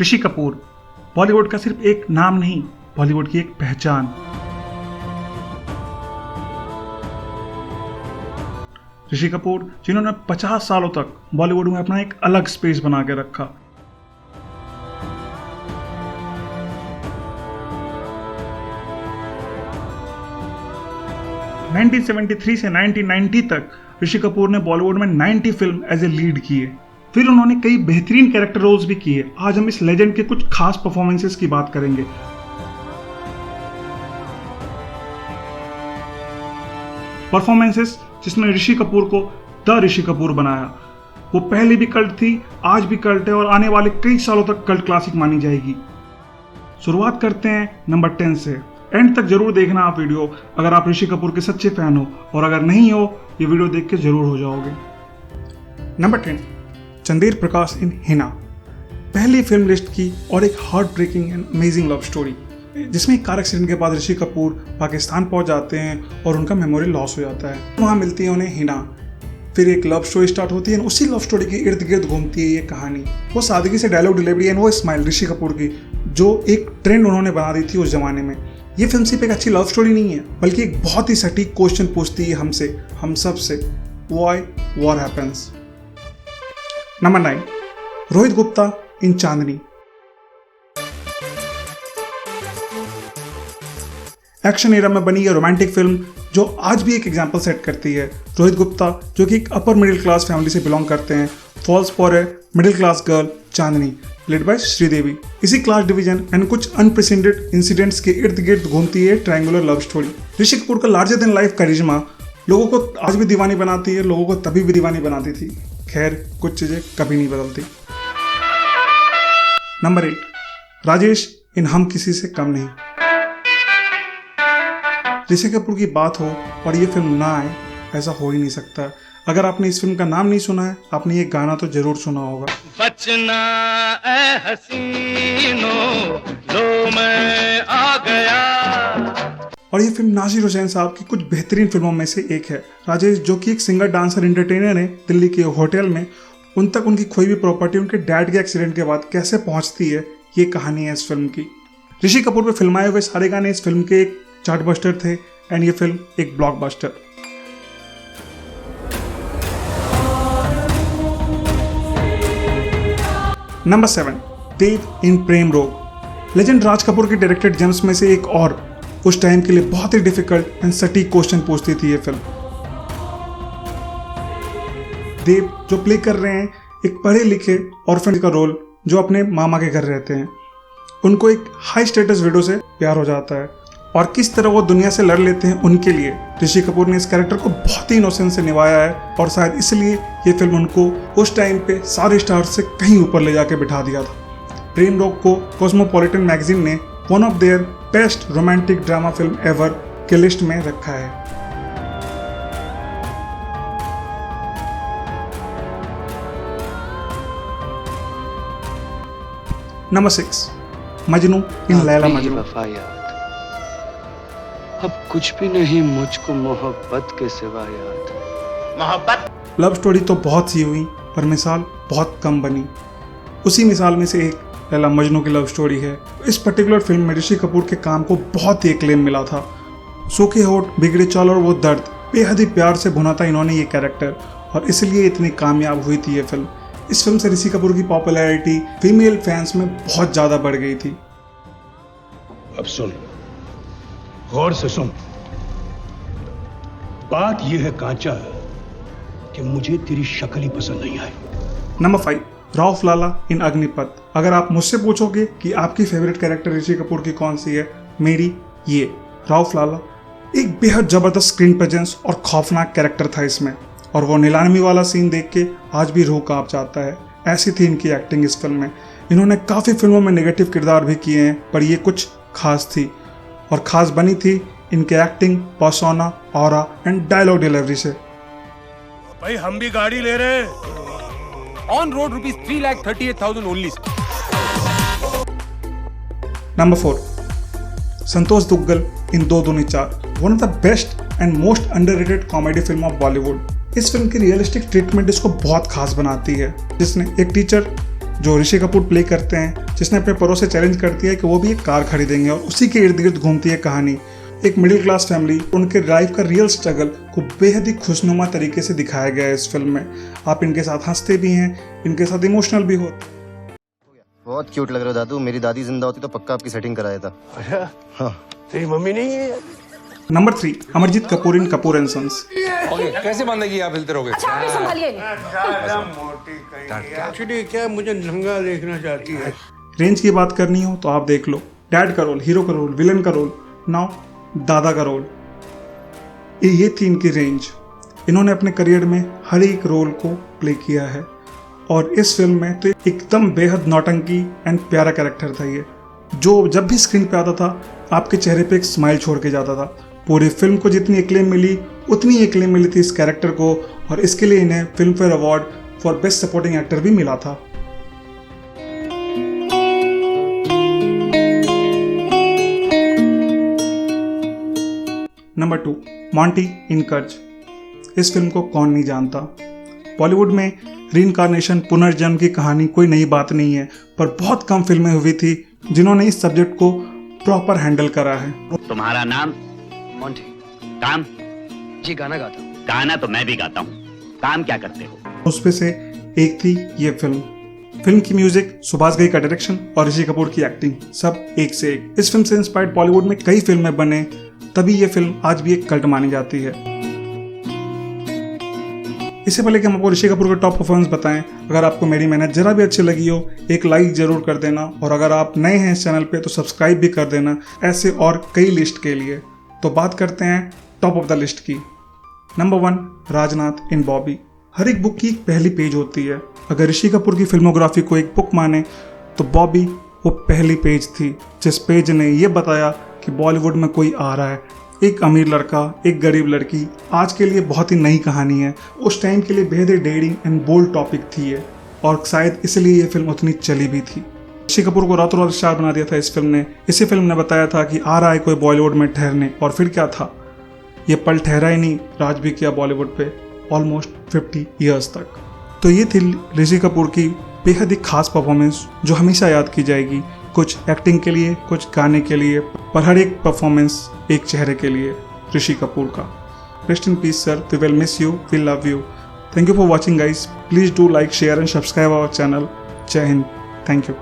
ऋषि कपूर बॉलीवुड का सिर्फ एक नाम नहीं, बॉलीवुड की एक पहचान। ऋषि कपूर जिन्होंने 50 सालों तक बॉलीवुड में अपना एक अलग स्पेस बना के रखा। (1973 से 1990 तक ऋषि कपूर ने बॉलीवुड में 90 फिल्म एज ए लीड किए। फिर उन्होंने कई बेहतरीन कैरेक्टर रोल्स भी किए। आज हम इस लेजेंड के कुछ खास परफॉर्मेंसेस की बात करेंगे। परफॉर्मेंसेस जिसने ऋषि कपूर को द ऋषि कपूर बनाया। वो पहले भी कल्ट थी, आज भी कल्ट है और आने वाले कई सालों तक कल्ट क्लासिक मानी जाएगी। शुरुआत करते हैं नंबर 10 से। एंड तक जरूर देखना आप वीडियो, अगर आप ऋषि कपूर के सच्चे फैन हो, और अगर नहीं हो ये वीडियो देख के जरूर हो जाओगे। Number 10, Chander Prakash in Henna. पहली फिल्म लिस्ट की और एक heartbreaking and amazing love story, जिसमें एक कार एक्सीडेंट के बाद ऋषि कपूर पाकिस्तान पहुंच जाते हैं और उनका मेमोरी लॉस हो जाता है। वहां मिलती है उन्हें हिना। फिर एक लव स्टोरी स्टार्ट होती है, उसी लव स्टोरी के इर्द गिर्द घूमती है ये कहानी। वो सादगी से डायलॉग डिलीवरी एंड वो स्माइल ऋषि कपूर की, जो एक ट्रेंड उन्होंने बना दी थी उस जमाने में। ये फिल्म सिर्फ एक अच्छी लव स्टोरी नहीं है, बल्कि एक बहुत ही सटीक क्वेश्चन पूछती है हमसे, हम सब से, why war happens. Number 9, Rohit Gupta in Chandni. Action era में बनी यह रोमांटिक फिल्म जो आज भी एक एग्जांपल सेट करती है। रोहित गुप्ता जो कि एक अपर मिडिल क्लास फैमिली से बिलोंग करते हैं, falls for a middle class girl Chandni, led by Sridevi. इसी क्लास डिवीजन एंड कुछ अनप्रेसिडेंटेड इंसिडेंट्स के इर्द गिर्द घूमती है triangular love story. Rishi Kapoor का लार्जर देन लाइफ करिश्मा लोगों को आज भी दीवानी बनाती है, लोगों को तभी भी दीवानी बनाती थी। खैर, कुछ चीजें कभी नहीं बदलती। नंबर 8, राजेश इन हम किसी से कम नहीं। ऋषि कपूर की बात हो और ये फिल्म ना आए, ऐसा हो ही नहीं सकता। अगर आपने इस फिल्म का नाम नहीं सुना है, आपने ये गाना तो जरूर सुना होगा। बचना ऐ हसीनो, लो मैं आ गया। और ये फिल्म नासिर हुसैन साहब की कुछ बेहतरीन फिल्मों में से एक है। राजेश जो कि एक सिंगर डांसर एंटरटेनर है, दिल्ली के होटल में उन तक उनकी खोई हुई प्रॉपर्टी उनके डैड के एक्सीडेंट के बाद कैसे पहुंचती है, ये कहानी है इस फिल्म की। ऋषि कपूर पे फिल्माए हुए सारे गाने इस फिल्म के एक चार्टबस्टर थे एंड ये फिल्म एक ब्लॉकबस्टर। नंबर 7, देव इन प्रेम रोग। लेजेंड राज कपूर के डायरेक्टेड जेम्स में से एक और उस टाइम के लिए बहुत ही डिफिकल्ट एंड सटीक क्वेश्चन पूछती थी ये फिल्म। देव जो प्ले कर रहे हैं एक पढ़े लिखे ऑर्फन का रोल, जो अपने मामा के घर रहते हैं। उनको एक हाई स्टेटस विडो से प्यार हो जाता है और किस तरह वो दुनिया से लड़ लेते हैं उनके लिए ऋषि कपूर ने इस कैरेक्टर को बहुत ही इनोसेंस से निभाया है। और शायद इसलिए ये फिल्म उनको उस टाइम पे सारे स्टार्स से कहीं ऊपर ले जाके बिठा दिया था। प्रेम रोग को कॉस्मोपॉलिटन मैगजीन ने one of their best romantic drama film ever के लिस्ट में रखा है। नंबर 6, मजनू इन लैला मजनू। अब कुछ भी नहीं मुझको मोहब्बत के सिवा याद। मोहब्बत लव स्टोरी तो बहुत सी हुई पर मिसाल बहुत कम बनी। उसी मिसाल में से एक लैला मजनू की लव स्टोरी है। इस पर्टिकुलर फिल्म में ऋषि कपूर के काम को बहुत ही एक्लेम मिला था। सूखे होठ, बिगड़े चाल और वो दर्द, बेहद ही प्यार से भुना था इन्होंने ये कैरेक्टर, और इसलिए इतनी कामयाब हुई थी ये फिल्म। इस फिल्म से ऋषि कपूर की पॉपुलैरिटी फीमेल फैंस में बहुत ज्यादा बढ़ गई थी। अब सुन, गौर से सुन। बात यह है कांचा कि मुझे तेरी शक्ल ही पसंद नहीं आई। नंबर 5, रऊफ लाला इन अग्निपथ। अगर आप मुझसे पूछोगे कि आपकी फेवरेट कैरेक्टर ऋषि कपूर की कौन सी है, मेरी ये रऊफ लाला। एक बेहद जबरदस्त स्क्रीन प्रेजेंस और खौफनाक कैरेक्टर था इसमें, और वो नीलामी वाला सीन देख के आज भी रूह कांप जाता है। ऐसी थी इनकी एक्टिंग इस फिल्म में। इन्होंने काफ़ी फिल्मों में नेगेटिव किरदार भी किए हैं, पर ये कुछ खास थी, और खास बनी थी इनके acting, persona, aura and dialogue delivery से। भाई हम भी गाड़ी ले रहे हैं, on road ₹3,38,000 only. Number 4, Santosh Duggal in 2 Dooni 4। One of the best and most underrated comedy film of Bollywood. इस फिल्म की रियलिस्टिक ट्रीटमेंट इसको बहुत खास बनाती है, जिसने एक टीचर जो ऋषि कपूर प्ले करते हैं, जिसने अपने पड़ोस से चैलेंज करती है कि वो भी एक कार खरीदेंगे और उसी के इर्द गिर्द घूमती है कहानी। एक मिडिल क्लास फैमिली, उनके ड्राइव का रियल स्ट्रगल को बेहद ही खुशनुमा तरीके से दिखाया गया है इस फिल्म में। आप इनके साथ हंसते भी हैं, इनके साथ इमोशनल भी होते। बहुत क्यूट लग रहे हो दादू। मेरी दादी जिंदा होती तो पक्का आपकी सेटिंग कराया था। अच्छा हाँ। तेरी मम्मी नहीं है? Number 3, Amarjeet Kapoor in Kapoor and sons. Okay, कैसे बंदेगी आप हिलते रहोगे? अच्छा, आप ही संभालिए। एक्चुअली क्या मुझे नंगा देखना चाहती है। रेंज की बात करनी हो तो आप देख लो, डैड का रोल, हीरो का रोल, विलन का रोल, नाउ दादा का रोल, ये थी इनकी रेंज। इन्होंने अपने करियर में हर एक रोल को प्ले किया है और इस फिल्म में तो एकदम बेहद नौटंकी एंड प्यारा कैरेक्टर था ये, जो जब भी स्क्रीन पे आता था आपके चेहरे पे एक स्माइल छोड़ के जाता था। पूरी फिल्म को जितनी एक्लेम मिली उतनी एक्लेम मिली थी इस कैरेक्टर को, और इसके लिए इन्हें film fair award for best supporting actor भी मिला था। नंबर 2, मॉन्टी इन कर्ज। इस फिल्म को कौन नहीं जानता। बॉलीवुड में रीइंकार्नेशन, पुनर्जन्म की कहानी कोई नई बात नहीं है, पर बहुत कम फिल्में हुई थी जिन्होंने इस सब्जेक्ट को प्रॉपर हैंडल करा है। तुम्हारा नाम? मोंटी काम? जी, गाना गाता हूँ। गाना तो मैं भी गाता हूँ। काम क्या करते हो? उसमें से एक थी ये फिल्म की म्यूजिक, सुभाष घई का डायरेक्शन और ऋषि कपूर की एक्टिंग, सब एक से एक। इस फिल्म से इंस्पायर्ड बॉलीवुड में कई फिल्में बने, तभी ये फिल्म आज भी एक कल्ट मानी जाती है। इससे पहले कि हम आपको ऋषि कपूर के टॉप परफॉर्मेंस बताएं, अगर आपको मेरी मेहनत जरा भी अच्छी लगी हो, एक लाइक जरूर कर देना, और अगर आप नए हैं इस चैनल पे तो सब्सक्राइब भी कर देना, ऐसे और कई लिस्ट के लिए। तो बात करते हैं टॉप ऑफ द लिस्ट की। नंबर 1, राजनाथ इन बॉबी। हर एक बुक की एक पहली पेज होती है। अगर ऋषि कपूर की फिल्मोग्राफी को एक बुक माने तो बॉबी वो पहली पेज थी, जिस पेज ने ये बताया कि बॉलीवुड में कोई आ रहा है। एक अमीर लड़का, एक गरीब लड़की, आज के लिए बहुत ही नई कहानी है, उस टाइम के लिए बेहद डेयरिंग एंड बोल्ड टॉपिक थी ये, और शायद इसलिए ये फिल्म उतनी चली भी थी। ऋषि कपूर को रातों रात स्टार बना दिया था इस फिल्म ने। इसी फिल्म ने बताया था कि आ रहा है कोई बॉलीवुड में ठहरने, और फिर क्या था, ये पल ठहरा ही नहीं, राज भी किया बॉलीवुड पे ऑलमोस्ट 50 ईयर्स तक। तो ये थी ऋषि कपूर की बेहद ही खास परफॉर्मेंस, जो हमेशा याद की जाएगी, कुछ एक्टिंग के लिए, कुछ गाने के लिए, पर हर एक परफॉर्मेंस एक चेहरे के लिए ऋषि कपूर का। Rest in peace sir, we will miss you, we love you. Thank you for watching guys. Please do like, share and subscribe our channel. Jai Hind, thank you.